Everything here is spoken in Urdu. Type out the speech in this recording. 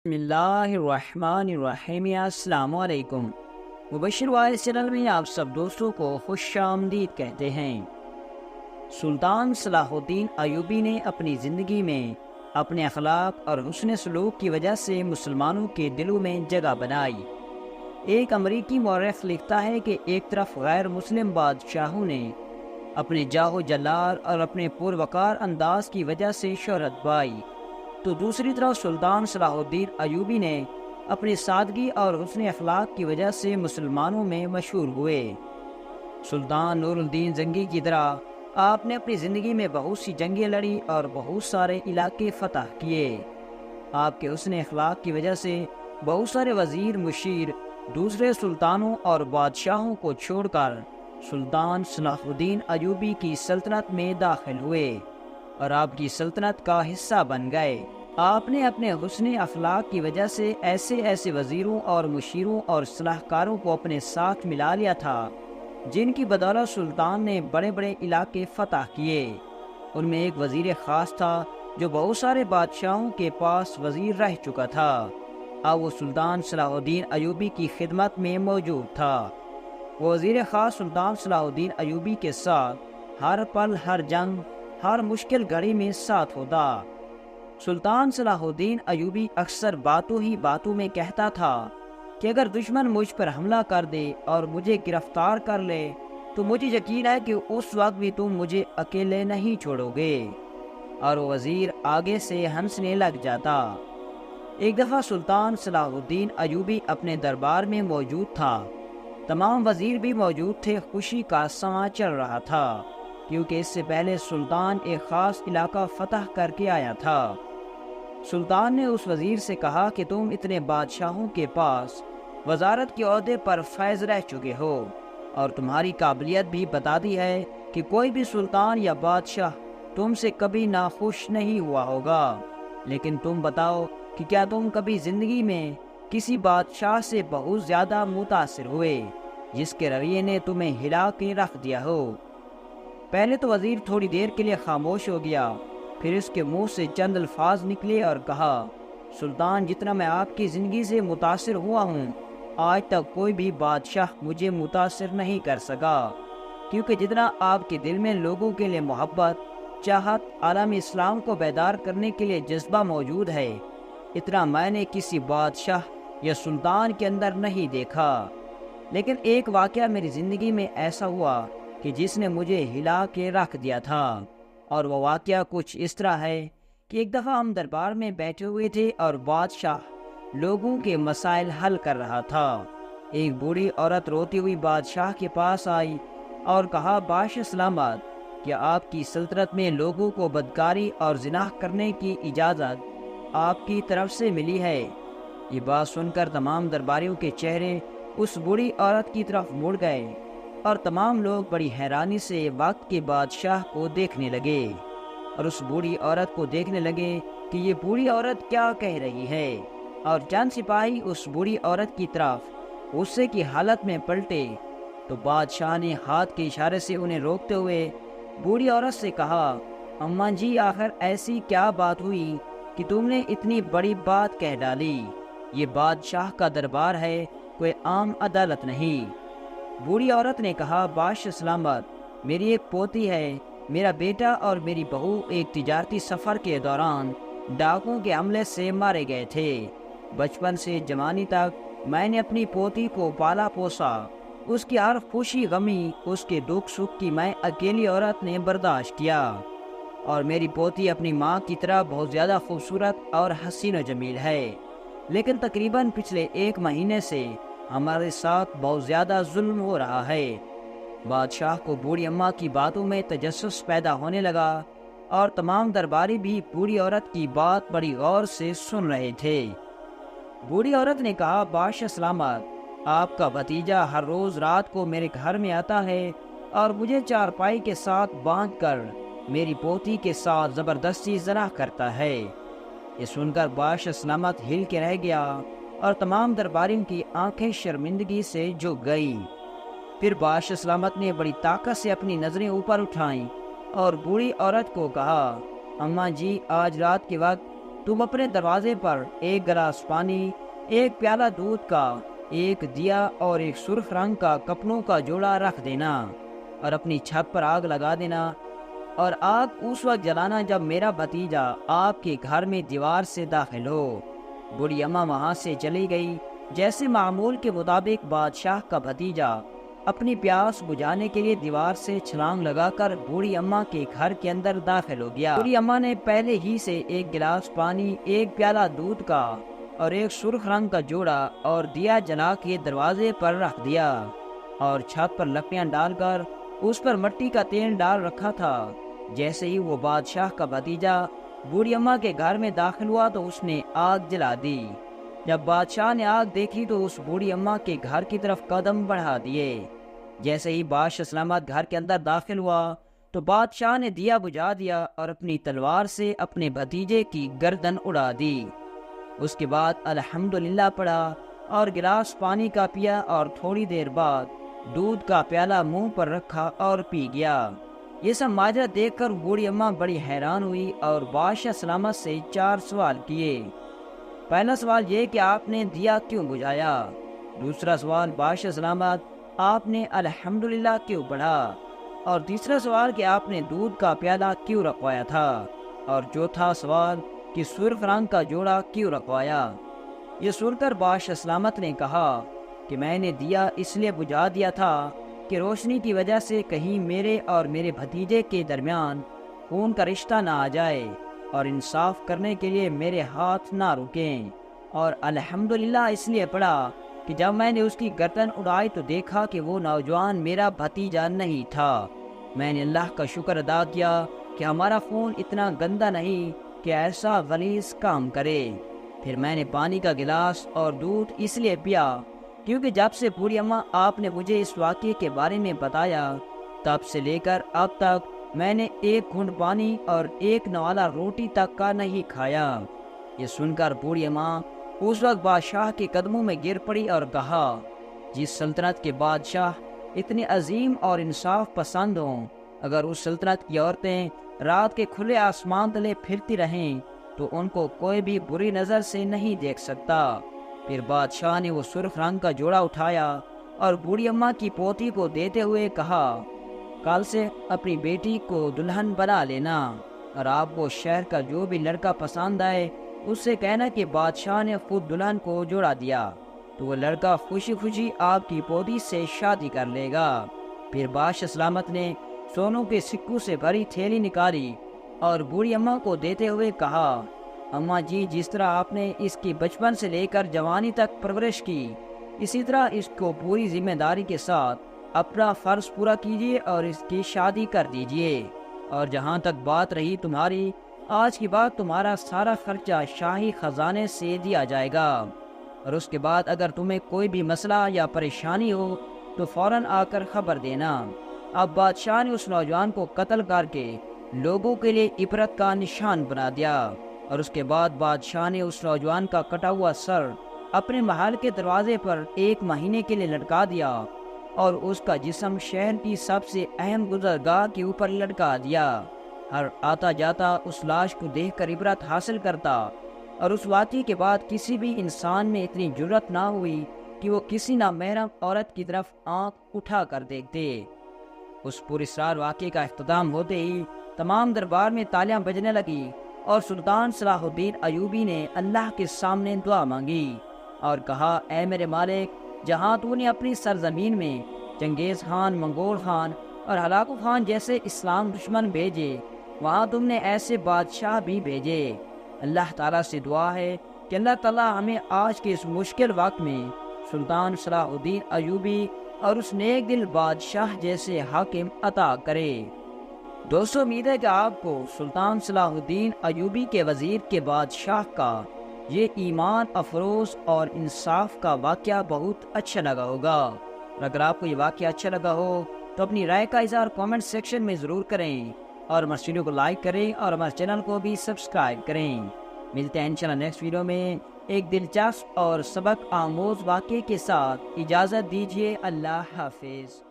بسم اللہ الرحمن الرحیم۔ السلام علیکم۔ مبشر وائس چینل میں آپ سب دوستوں کو خوش آمدید کہتے ہیں۔ سلطان صلاح الدین ایوبی نے اپنی زندگی میں اپنے اخلاق اور حسن سلوک کی وجہ سے مسلمانوں کے دلوں میں جگہ بنائی۔ ایک امریکی مورخ لکھتا ہے کہ ایک طرف غیر مسلم بادشاہوں نے اپنے جاہ و جلال اور اپنے پروقار انداز کی وجہ سے شہرت پائی، تو دوسری طرف سلطان صلاح الدین ایوبی نے اپنی سادگی اور حسن اخلاق کی وجہ سے مسلمانوں میں مشہور ہوئے۔ سلطان نور الدین زنگی کی طرح آپ نے اپنی زندگی میں بہت سی جنگیں لڑی اور بہت سارے علاقے فتح کیے۔ آپ کے حسن اخلاق کی وجہ سے بہت سارے وزیر مشیر دوسرے سلطانوں اور بادشاہوں کو چھوڑ کر سلطان صلاح الدین ایوبی کی سلطنت میں داخل ہوئے اور آپ کی سلطنت کا حصہ بن گئے۔ آپ نے اپنے حسن اخلاق کی وجہ سے ایسے وزیروں اور مشیروں اور صلاح کاروں کو اپنے ساتھ ملا لیا تھا جن کی بدولت سلطان نے بڑے بڑے علاقے فتح کیے۔ ان میں ایک وزیر خاص تھا جو بہت سارے بادشاہوں کے پاس وزیر رہ چکا تھا۔ اب وہ سلطان صلاح الدین ایوبی کی خدمت میں موجود تھا۔ وہ وزیر خاص سلطان صلاح الدین ایوبی کے ساتھ ہر پل، ہر جنگ، ہر مشکل گھڑی میں ساتھ ہوتا۔ سلطان صلاح الدین ایوبی اکثر باتوں میں کہتا تھا کہ اگر دشمن مجھ پر حملہ کر دے اور مجھے گرفتار کر لے تو مجھے یقین ہے کہ اس وقت بھی تم مجھے اکیلے نہیں چھوڑو گے، اور وہ وزیر آگے سے ہنسنے لگ جاتا۔ ایک دفعہ سلطان صلاح الدین ایوبی اپنے دربار میں موجود تھا، تمام وزیر بھی موجود تھے، خوشی کا سماں چل رہا تھا کیونکہ اس سے پہلے سلطان ایک خاص علاقہ فتح کر کے آیا تھا۔ سلطان نے اس وزیر سے کہا کہ تم اتنے بادشاہوں کے پاس وزارت کے عہدے پر فائز رہ چکے ہو اور تمہاری قابلیت بھی بتا دی ہے کہ کوئی بھی سلطان یا بادشاہ تم سے کبھی ناخوش نہیں ہوا ہوگا، لیکن تم بتاؤ کہ کیا تم کبھی زندگی میں کسی بادشاہ سے بہت زیادہ متاثر ہوئے جس کے رویے نے تمہیں ہلا کے رکھ دیا ہو؟ پہلے تو وزیر تھوڑی دیر کے لیے خاموش ہو گیا، پھر اس کے منہ سے چند الفاظ نکلے اور کہا، سلطان، جتنا میں آپ کی زندگی سے متاثر ہوا ہوں، آج تک کوئی بھی بادشاہ مجھے متاثر نہیں کر سکا، کیونکہ جتنا آپ کے دل میں لوگوں کے لیے محبت، چاہت، عالم اسلام کو بیدار کرنے کے لیے جذبہ موجود ہے، اتنا میں نے کسی بادشاہ یا سلطان کے اندر نہیں دیکھا۔ لیکن ایک واقعہ میری زندگی میں ایسا ہوا کہ جس نے مجھے ہلا کے رکھ دیا تھا، اور وہ واقعہ کچھ اس طرح ہے کہ ایک دفعہ ہم دربار میں بیٹھے ہوئے تھے اور بادشاہ لوگوں کے مسائل حل کر رہا تھا۔ ایک بوڑھی عورت روتی ہوئی بادشاہ کے پاس آئی اور کہا، بادشاہ سلامت، کیا آپ کی سلطنت میں لوگوں کو بدکاری اور زنا کرنے کی اجازت آپ کی طرف سے ملی ہے؟ یہ بات سن کر تمام درباریوں کے چہرے اس بوڑھی عورت کی طرف مڑ گئے اور تمام لوگ بڑی حیرانی سے وقت کے بادشاہ کو دیکھنے لگے اور اس بوڑھی عورت کو دیکھنے لگے کہ یہ بوڑھی عورت کیا کہہ رہی ہے، اور چند سپاہی اس بوڑھی عورت کی طرف غصے کی حالت میں پلٹے تو بادشاہ نے ہاتھ کے اشارے سے انہیں روکتے ہوئے بوڑھی عورت سے کہا، اماں جی، آخر ایسی کیا بات ہوئی کہ تم نے اتنی بڑی بات کہہ ڈالی؟ یہ بادشاہ کا دربار ہے، کوئی عام عدالت نہیں۔ بوڑھی عورت نے کہا، بادشاہ سلامت، میری ایک پوتی ہے، میرا بیٹا اور میری بہو ایک تجارتی سفر کے دوران ڈاکوں کے حملے سے مارے گئے تھے۔ بچپن سے جوانی تک میں نے اپنی پوتی کو پالا پوسا، اس کی ہر خوشی غمی، اس کے دکھ سکھ کی میں اکیلی عورت نے برداشت کیا، اور میری پوتی اپنی ماں کی طرح بہت زیادہ خوبصورت اور حسین و جمیل ہے، لیکن تقریباً پچھلے 1 مہینے سے ہمارے ساتھ بہت زیادہ ظلم ہو رہا ہے۔ بادشاہ کو بوڑھی اماں کی باتوں میں تجسس پیدا ہونے لگا اور تمام درباری بھی بوڑھی عورت کی بات بڑی غور سے سن رہے تھے۔ بوڑھی عورت نے کہا، بادشاہ سلامت، آپ کا بھتیجا ہر روز رات کو میرے گھر میں آتا ہے اور مجھے چارپائی کے ساتھ باندھ کر میری پوتی کے ساتھ زبردستی زنا کرتا ہے۔ یہ سن کر بادشاہ سلامت ہل کے رہ گیا اور تمام درباریوں کی آنکھیں شرمندگی سے جھک گئی۔ پھر بادشاہ سلامت نے بڑی طاقت سے اپنی نظریں اوپر اٹھائیں اور بوڑھی عورت کو کہا، اماں جی، آج رات کے وقت تم اپنے دروازے پر ایک گلاس پانی، ایک پیالہ دودھ کا، ایک دیا اور ایک سرخ رنگ کا کپڑوں کا جوڑا رکھ دینا اور اپنی چھت پر آگ لگا دینا، اور آگ اس وقت جلانا جب میرا بھتیجا آپ کے گھر میں دیوار سے داخل ہو۔ بوڑھی اماں وہاں سے چلی گئی۔ جیسے معمول کے مطابق بادشاہ کا بھتیجا اپنی پیاس بجھانے کے لیے دیوار سے چھلانگ لگا کر بوڑھی اماں کے گھر کے اندر داخل ہو گیا۔ بوڑھی اماں نے پہلے ہی سے ایک گلاس پانی، ایک پیالہ دودھ کا اور ایک سرخ رنگ کا جوڑا اور دیا جلا کے دروازے پر رکھ دیا، اور چھت پر لکڑیاں ڈال کر اس پر مٹی کا تیل ڈال رکھا تھا۔ جیسے ہی وہ بادشاہ کا بھتیجا بوڑھی اماں کے گھر میں داخل ہوا تو اس نے آگ جلا دی۔ جب بادشاہ نے آگ دیکھی تو اس بوڑھی اماں کے گھر کی طرف قدم بڑھا دیے۔ جیسے ہی بادشاہ سلامت گھر کے اندر داخل ہوا تو بادشاہ نے دیا بجھا دیا اور اپنی تلوار سے اپنے بھتیجے کی گردن اڑا دی۔ اس کے بعد الحمدللہ پڑھا اور گلاس پانی کا پیا، اور تھوڑی دیر بعد دودھ کا پیالہ منہ پر رکھا اور پی گیا۔ یہ سب ماجرا دیکھ کر بوڑھی اماں بڑی حیران ہوئی اور بادشاہ سلامت سے 4 سوال کیے۔ پہلا سوال یہ کہ آپ نے دیا کیوں بجھایا؟ دوسرا سوال بادشاہ سلامت آپ نے الحمدللہ کیوں پڑھا؟ اور تیسرا سوال کہ آپ نے دودھ کا پیالہ کیوں رکھوایا تھا؟ اور چوتھا سوال کہ سرخ رنگ کا جوڑا کیوں رکھوایا؟ یہ سن کر بادشاہ سلامت نے کہا کہ میں نے دیا اس لیے بجھا دیا تھا کہ روشنی کی وجہ سے کہیں میرے اور میرے بھتیجے کے درمیان خون کا رشتہ نہ آ جائے، اور انصاف کرنے کے لیے میرے ہاتھ نہ رکیں۔ اور الحمدللہ اس لیے پڑھا کہ جب میں نے اس کی گردن اڑائی تو دیکھا کہ وہ نوجوان میرا بھتیجا نہیں تھا۔ میں نے اللہ کا شکر ادا کیا کہ ہمارا خون اتنا گندا نہیں کہ ایسا غلیظ کام کرے۔ پھر میں نے پانی کا گلاس اور دودھ اس لیے پیا کیونکہ جب سے بوڑھی اماں آپ نے مجھے اس واقعے کے بارے میں بتایا تب سے لے کر اب تک میں نے ایک گھونٹ پانی اور ایک نوالا روٹی تک کا نہیں کھایا۔ یہ سن کر بوڑھی اماں اس وقت بادشاہ کے قدموں میں گر پڑی اور کہا، جس سلطنت کے بادشاہ اتنے عظیم اور انصاف پسند ہوں، اگر اس سلطنت کی عورتیں رات کے کھلے آسمان تلے پھرتی رہیں تو ان کو کوئی بھی بری نظر سے نہیں دیکھ سکتا۔ پھر بادشاہ نے وہ سرخ رنگ کا جوڑا اٹھایا اور بوڑھی اماں کی پوتی کو دیتے ہوئے کہا، کل سے اپنی بیٹی کو دلہن بنا لینا، اور آپ کو شہر کا جو بھی لڑکا پسند آئے اس سے کہنا کہ بادشاہ نے خود دلہن کو جوڑا دیا، تو وہ لڑکا خوشی خوشی آپ کی پوتی سے شادی کر لے گا۔ پھر بادشاہ سلامت نے سونوں کے سکوں سے بھری تھیلی نکالی اور بوڑھی اماں کو دیتے ہوئے کہا، اماں جی، جس طرح آپ نے اس کی بچپن سے لے کر جوانی تک پرورش کی، اسی طرح اس کو پوری ذمہ داری کے ساتھ اپنا فرض پورا کیجیے اور اس کی شادی کر دیجیے۔ اور جہاں تک بات رہی تمہاری، آج کی بات تمہارا سارا خرچہ شاہی خزانے سے دیا جائے گا، اور اس کے بعد اگر تمہیں کوئی بھی مسئلہ یا پریشانی ہو تو فوراً آ کر خبر دینا۔ اب بادشاہ نے اس نوجوان کو قتل کر کے لوگوں کے لیے عبرت کا نشان بنا دیا، اور اس کے بعد بادشاہ نے اس نوجوان کا کٹا ہوا سر اپنے محل کے دروازے پر 1 مہینے کے لیے لٹکا دیا، اور اس کا جسم شہر کی سب سے اہم گزرگاہ کے اوپر لٹکا دیا۔ ہر آتا جاتا اس لاش کو دیکھ کر عبرت حاصل کرتا، اور اس واقعے کے بعد کسی بھی انسان میں اتنی جرت نہ ہوئی کہ وہ کسی نامحرم عورت کی طرف آنکھ اٹھا کر دیکھتے۔ اس پراسرار واقعے کا اختتام ہوتے ہی تمام دربار میں تالیاں بجنے لگی، اور سلطان صلاح الدین ایوبی نے اللہ کے سامنے دعا مانگی اور کہا، اے میرے مالک، جہاں تو نے اپنی سرزمین میں چنگیز خان، منگول خان اور ہلاکو خان جیسے اسلام دشمن بھیجے، وہاں تم نے ایسے بادشاہ بھی بھیجے۔ اللہ تعالیٰ سے دعا ہے کہ اللہ تعالیٰ ہمیں آج کے اس مشکل وقت میں سلطان صلاح الدین ایوبی اور اس نیک دل بادشاہ جیسے حاکم عطا کرے۔ دوستو، امید ہے کہ آپ کو سلطان صلاح الدین ایوبی کے وزیر کے بادشاہ کا یہ ایمان افروز اور انصاف کا واقعہ بہت اچھا لگا ہوگا، اور اگر آپ کو یہ واقعہ اچھا لگا ہو تو اپنی رائے کا اظہار کامنٹ سیکشن میں ضرور کریں، اور ہمارے ویڈیو کو لائک کریں اور ہمارے چینل کو بھی سبسکرائب کریں۔ ملتے ہیں انشاءاللہ نیکسٹ ویڈیو میں ایک دلچسپ اور سبق آموز واقعے کے ساتھ۔ اجازت دیجیے، اللہ حافظ۔